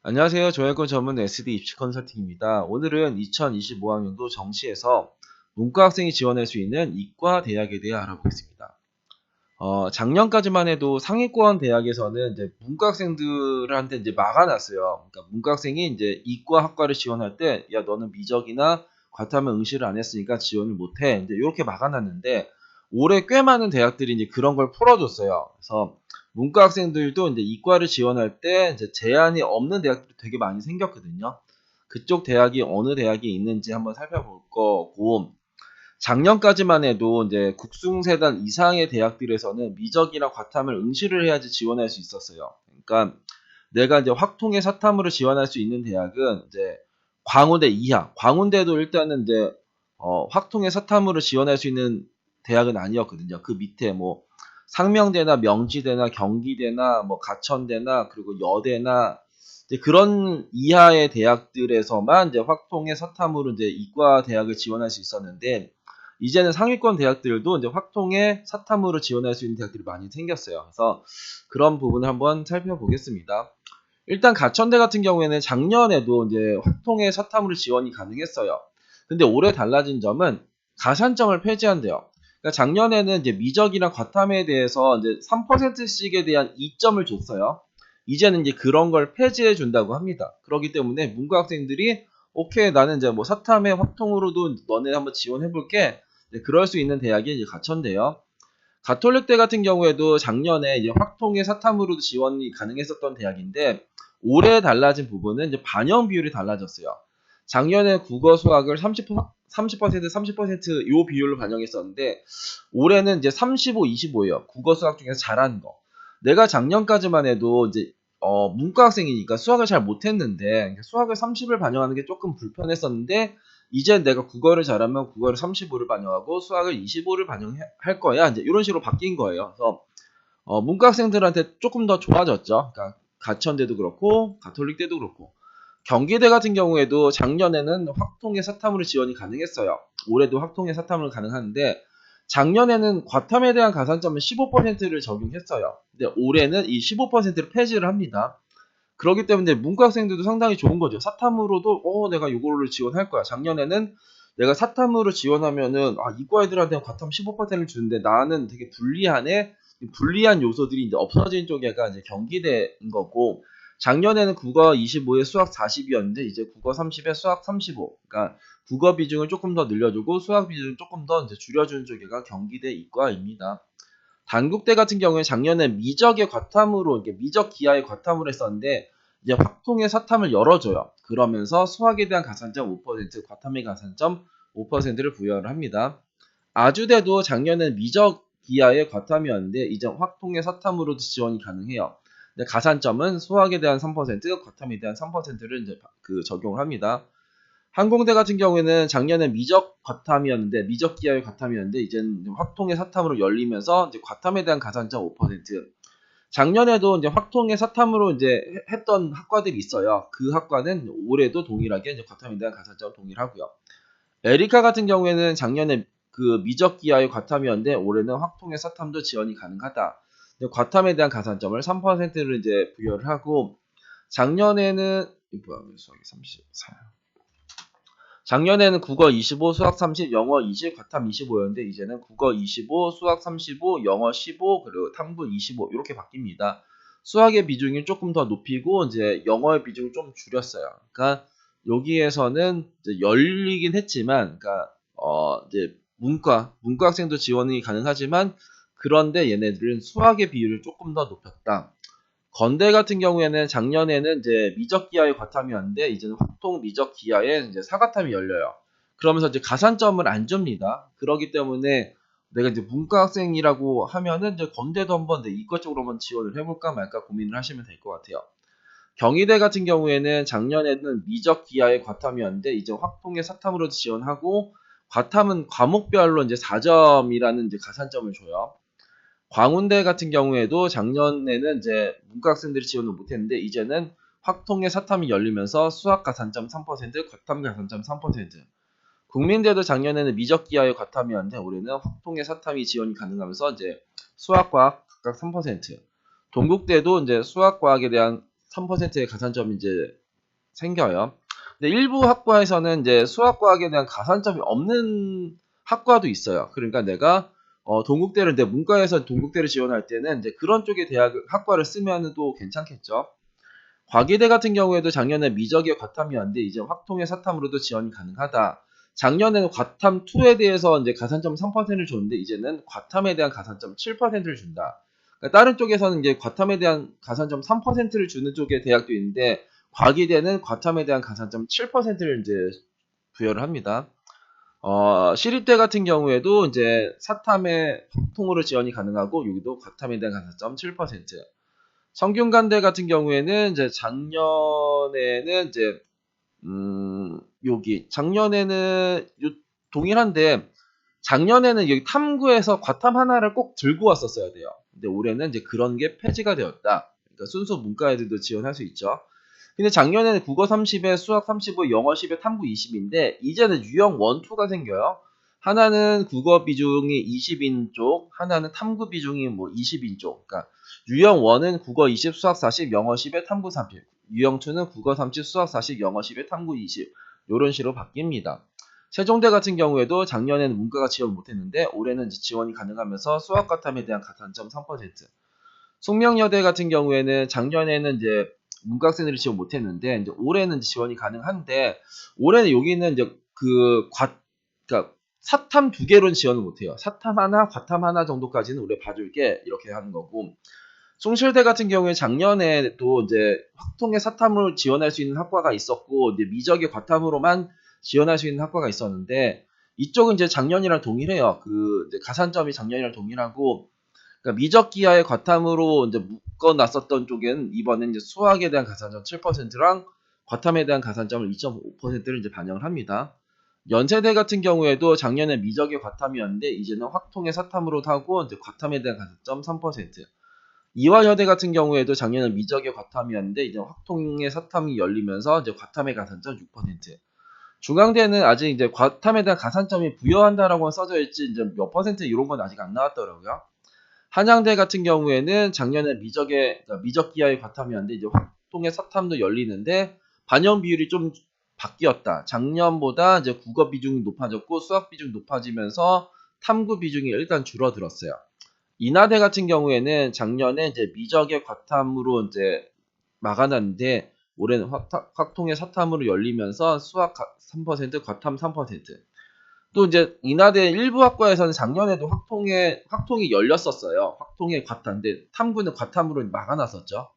안녕하세요. 정외과 전문 SD 입시 컨설팅입니다. 오늘은 2025학년도 정시에서 문과 학생이 지원할 수 있는 이과 대학에 대해 알아보겠습니다. 작년까지만 해도 상위권 대학에서는 이제 문과 학생들한테 이제 막아놨어요. 그러니까 문과 학생이 이제 이과 학과를 지원할 때, 야, 너는 미적이나 과탐을 응시를 안 했으니까 지원을 못해. 이제 이렇게 막아놨는데, 올해 꽤 많은 대학들이 이제 그런 걸 풀어줬어요. 그래서 문과 학생들도 이제 이과를 지원할 때 이제 제한이 없는 대학들이 되게 많이 생겼거든요. 그쪽 대학이 어느 대학이 있는지 한번 살펴볼 거고, 작년까지만 해도 이제 국승세단 이상의 대학들에서는 미적이나 과탐을 응시를 해야지 지원할 수 있었어요. 그러니까 내가 이제 확통의 사탐으로 지원할 수 있는 대학은 이제 광운대 이하, 광운대도 일단은 이제 확통의 사탐으로 지원할 수 있는 대학은 아니었거든요. 그 밑에 뭐 상명대나 명지대나 경기대나 뭐 가천대나 그리고 여대나 이제 그런 이하의 대학들에서만 이제 확통의 사탐으로 이제 이과 대학을 지원할 수 있었는데 이제는 상위권 대학들도 이제 확통의 사탐으로 지원할 수 있는 대학들이 많이 생겼어요. 그래서 그런 부분을 한번 살펴보겠습니다. 일단 가천대 같은 경우에는 작년에도 이제 확통의 사탐으로 지원이 가능했어요. 근데 올해 달라진 점은 가산점을 폐지한대요. 그러니까 작년에는 이제 미적이나 과탐에 대해서 이제 3%씩에 대한 이점을 줬어요. 이제는 이제 그런 걸 폐지해 준다고 합니다. 그렇기 때문에 문과 학생들이 오케이 나는 이제 뭐 사탐에 확통으로도 너네 한번 지원해 볼게. 그럴 수 있는 대학이 이제 가천대요. 가톨릭대 같은 경우에도 작년에 이제 확통의 사탐으로도 지원이 가능했었던 대학인데 올해 달라진 부분은 이제 반영 비율이 달라졌어요. 작년에 국어 수학을 30%요 비율로 반영했었는데 올해는 이제 35, 25예요. 국어 수학 중에서 잘하는 거. 내가 작년까지만 해도 이제 문과 학생이니까 수학을 잘 못했는데 수학을 30을 반영하는 게 조금 불편했었는데 이제 내가 국어를 잘하면 국어를 35를 반영하고 수학을 25를 반영할 거야. 이제 이런 식으로 바뀐 거예요. 그래서 문과 학생들한테 조금 더 좋아졌죠. 그러니까 가천대도 그렇고 가톨릭대도 그렇고 경기대 같은 경우에도 작년에는 확통의 사탐으로 지원이 가능했어요. 올해도 확통의 사탐으로 가능한데 작년에는 과탐에 대한 가산점은 15%를 적용했어요. 근데 올해는 이 15%를 폐지를 합니다. 그렇기 때문에 문과 학생들도 상당히 좋은 거죠. 사탐으로도 내가 이거를 지원할 거야. 작년에는 내가 사탐으로 지원하면은 이과 애들한테 과탐 15%를 주는데 나는 되게 불리하네. 불리한 요소들이 이제 없어진 쪽에가 이제 경기대인 거고 작년에는 국어 25에 수학 40이었는데 이제 국어 30에 수학 35. 그러니까 국어 비중을 조금 더 늘려주고 수학 비중을 조금 더 이제 줄여주는 쪽에가 경기대 이과입니다. 단국대 같은 경우에 작년에 미적의 과탐으로 이렇게 미적 기하의 과탐을 했었는데 이제 확통의 사탐을 열어줘요. 그러면서 수학에 대한 가산점 5%, 과탐의 가산점 5%를 부여를 합니다. 아주대도 작년엔 미적 기하의 과탐이었는데 이제 확통의 사탐으로도 지원이 가능해요. 근데 가산점은 수학에 대한 3%, 과탐에 대한 3%를 이제 적용을 합니다. 항공대 같은 경우에는 작년에 미적 과탐이었는데 미적 기하의 과탐이었는데 이제는 확통의 사탐으로 열리면서 이제 과탐에 대한 가산점 5%. 작년에도 이제 확통의 사탐으로 이제 했던 학과들이 있어요. 그 학과는 올해도 동일하게 이제 과탐에 대한 가산점 동일하고요. 에리카 같은 경우에는 작년에 그 미적 기하의 과탐이었는데 올해는 확통의 사탐도 지원이 가능하다. 과탐에 대한 가산점을 3%를 이제 부여를 하고 작년에는 수학이 34. 작년에는 국어 25, 수학 30, 영어 20, 과탐 25였는데 이제는 국어 25, 수학 35, 영어 15, 그리고 탐구 25 이렇게 바뀝니다. 수학의 비중이 조금 더 높이고 이제 영어의 비중을 좀 줄였어요. 그러니까 여기에서는 이제 열리긴 했지만, 그러니까 이제 문과 학생도 지원이 가능하지만 그런데 얘네들은 수학의 비율을 조금 더 높였다. 건대 같은 경우에는 작년에는 이제 미적 기하의 과탐이었는데 이제는 확통 미적 기하에 이제 사과탐이 열려요. 그러면서 이제 가산점을 안 줍니다. 그렇기 때문에 내가 이제 문과 학생이라고 하면은 이제 건대도 한번 이과 쪽으로 한번 지원을 해볼까 말까 고민을 하시면 될 것 같아요. 경희대 같은 경우에는 작년에는 미적 기하의 과탐이었는데 이제 확통의 사탐으로 지원하고 과탐은 과목별로 이제 4점이라는 이제 가산점을 줘요. 광운대 같은 경우에도 작년에는 이제 문과 학생들이 지원을 못했는데 이제는 확통의 사탐이 열리면서 수학 가산점 3%, 과탐 가산점 3%. 국민대도 작년에는 미적 기하의 과탐이었는데 올해는 확통의 사탐이 지원이 가능하면서 이제 수학과학 각각 3%. 동국대도 이제 수학과학에 대한 3%의 가산점이 이제 생겨요. 근데 일부 학과에서는 이제 수학과학에 대한 가산점이 없는 학과도 있어요. 그러니까 내가 동국대를 내 문과에서 동국대를 지원할 때는 이제 그런 쪽의 대학 학과를 쓰면 또 괜찮겠죠. 과기대 같은 경우에도 작년에 미적의 과탐이었는데 이제 확통의 사탐으로도 지원이 가능하다. 작년에는 과탐 2에 대해서 이제 가산점 3%를 줬는데 이제는 과탐에 대한 가산점 7%를 준다. 그러니까 다른 쪽에서는 이제 과탐에 대한 가산점 3%를 주는 쪽의 대학도 있는데 과기대는 과탐에 대한 가산점 7%를 이제 부여를 합니다. 시립대 같은 경우에도 이제 사탐에 확통으로 지원이 가능하고 여기도 과탐에 대한 가산점 7%. 성균관대 같은 경우에는 이제 작년에는 이제 여기 작년에는 동일한데 작년에는 여기 탐구에서 과탐 하나를 꼭 들고 왔었어야 돼요. 근데 올해는 이제 그런 게 폐지가 되었다. 그러니까 순수 문과 애들도 지원할 수 있죠. 근데 작년에는 국어 30에 수학 35, 영어 10에 탐구 20인데 이제는 유형 1, 2가 생겨요. 하나는 국어 비중이 20인 쪽, 하나는 탐구 비중이 뭐 20인 쪽. 그러니까 유형 1은 국어 20, 수학 40, 영어 10에 탐구 30. 유형 2는 국어 30, 수학 40, 영어 10에 탐구 20. 이런 식으로 바뀝니다. 세종대 같은 경우에도 작년에는 문과가 지원 못했는데 올해는 지원이 가능하면서 수학 과탐에 대한 가산점 3%. 숙명여대 같은 경우에는 작년에는 이제 문과학생들이 지원 못했는데 이제 올해는 지원이 가능한데 올해는 여기는 이제 그러니까 사탐 2개로는 지원을 못해요. 사탐 하나, 과탐 하나 정도까지는 우리 봐줄게 이렇게 하는 거고. 숭실대 같은 경우에 작년에 또 이제 확통의 사탐으로 지원할 수 있는 학과가 있었고 이제 미적의 과탐으로만 지원할 수 있는 학과가 있었는데 이쪽은 이제 작년이랑 동일해요. 그 이제 가산점이 작년이랑 동일하고 그러니까 미적 기하의 과탐으로 이제 묶어놨었던 쪽엔 이번에 이제 수학에 대한 가산점 7%랑 과탐에 대한 가산점을 2.5%를 이제 반영을 합니다. 연세대 같은 경우에도 작년에 미적의 과탐이었는데 이제는 확통의 사탐으로 타고 이제 과탐에 대한 가산점 3%. 이화여대 같은 경우에도 작년에 미적의 과탐이었는데 이제 확통의 사탐이 열리면서 이제 과탐의 가산점 6%. 중앙대는 아직 이제 과탐에 대한 가산점이 부여한다라고 써져 있지 이제 몇 퍼센트 이런 건 아직 안 나왔더라고요. 한양대 같은 경우에는 작년에 그러니까 미적 기하의 과탐이었는데 이제 확통의 사탐도 열리는데 반영 비율이 좀 바뀌었다. 작년보다 이제 국어 비중이 높아졌고 수학 비중이 높아지면서 탐구 비중이 일단 줄어들었어요. 인하대 같은 경우에는 작년에 이제 미적의 과탐으로 이제 막아놨는데 올해는 확통의 사탐으로 열리면서 수학 3%, 과탐 3%. 또 이제 인하대 일부 학과에서는 작년에도 확통이 열렸었어요. 확통의 과탐인데 탐구는 과탐으로 막아놨었죠.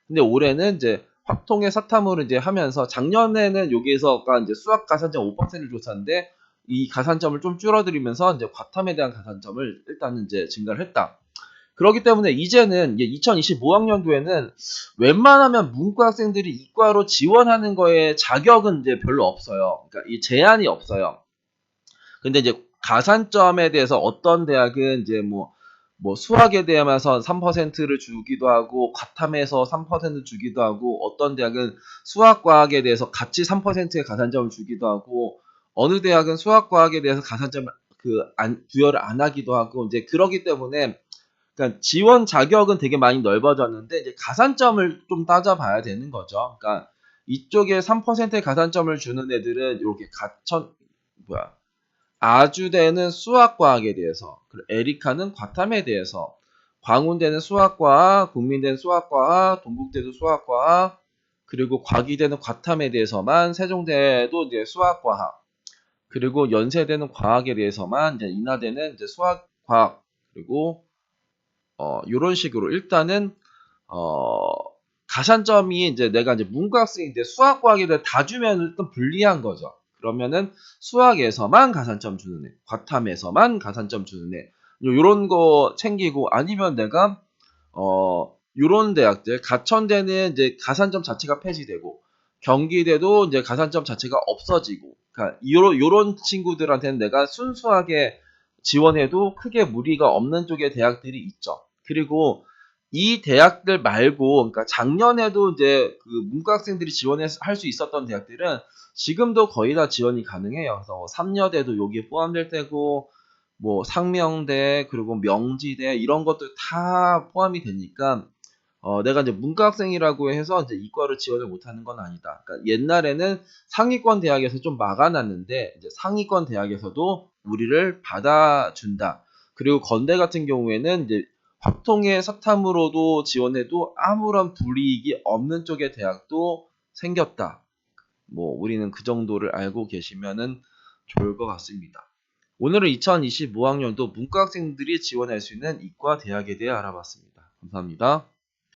근데 올해는 이제 확통의 사탐으로 이제 하면서 작년에는 여기에서가 이제 수학 가산점 5%를 줬었는데 이 가산점을 좀 줄어들이면서 이제 과탐에 대한 가산점을 일단은 이제 증가를 했다. 그렇기 때문에 이제는 2025학년도에는 웬만하면 문과 학생들이 이과로 지원하는 거에 자격은 이제 별로 없어요. 그러니까 이 제한이 없어요. 근데 이제 가산점에 대해서 어떤 대학은 이제 뭐 수학에 대해서 3%를 주기도 하고 과탐에서 3% 주기도 하고 어떤 대학은 수학과학에 대해서 같이 3%의 가산점을 주기도 하고 어느 대학은 수학과학에 대해서 가산점을 부여를 안 하기도 하고 이제 그러기 때문에 그러니까 지원 자격은 되게 많이 넓어졌는데 이제 가산점을 좀 따져봐야 되는 거죠. 그러니까 이쪽에 3%의 가산점을 주는 애들은 이렇게 아주대는 수학과학에 대해서, 그리고 에리카는 과탐에 대해서, 광운대는 수학과학, 국민대는 수학과학, 동국대도 수학과학, 그리고 과기대는 과탐에 대해서만, 세종대도 이제 수학과학, 그리고 연세대는 과학에 대해서만, 이제 인하대는 이제 수학과학, 그리고 요런 식으로 일단은 어, 가산점이 이제 내가 이제 문과학생인데 수학과학에 대해 다 주면 일단 불리한 거죠. 그러면은 수학에서만 가산점 주는 애, 과탐에서만 가산점 주는 애, 요런 거 챙기고 아니면 내가 요런 대학들 가천대는 이제 가산점 자체가 폐지되고 경기대도 이제 가산점 자체가 없어지고 그러니까 요런 친구들한테는 내가 순수하게 지원해도 크게 무리가 없는 쪽의 대학들이 있죠. 그리고 이 대학들 말고, 그러니까 작년에도 이제 그 문과 학생들이 지원할 수 있었던 대학들은 지금도 거의 다 지원이 가능해요. 그래서 삼여대도 여기에 포함될 테고, 뭐 상명대, 그리고 명지대 이런 것들 다 포함이 되니까 내가 이제 문과 학생이라고 해서 이제 이과를 지원을 못하는 건 아니다. 그러니까 옛날에는 상위권 대학에서 좀 막아놨는데 이제 상위권 대학에서도 우리를 받아준다. 그리고 건대 같은 경우에는 이제 확통의 사탐으로도 지원해도 아무런 불이익이 없는 쪽의 대학도 생겼다. 뭐 우리는 그 정도를 알고 계시면은 좋을 것 같습니다. 오늘은 2025학년도 문과 학생들이 지원할 수 있는 이과 대학에 대해 알아봤습니다. 감사합니다.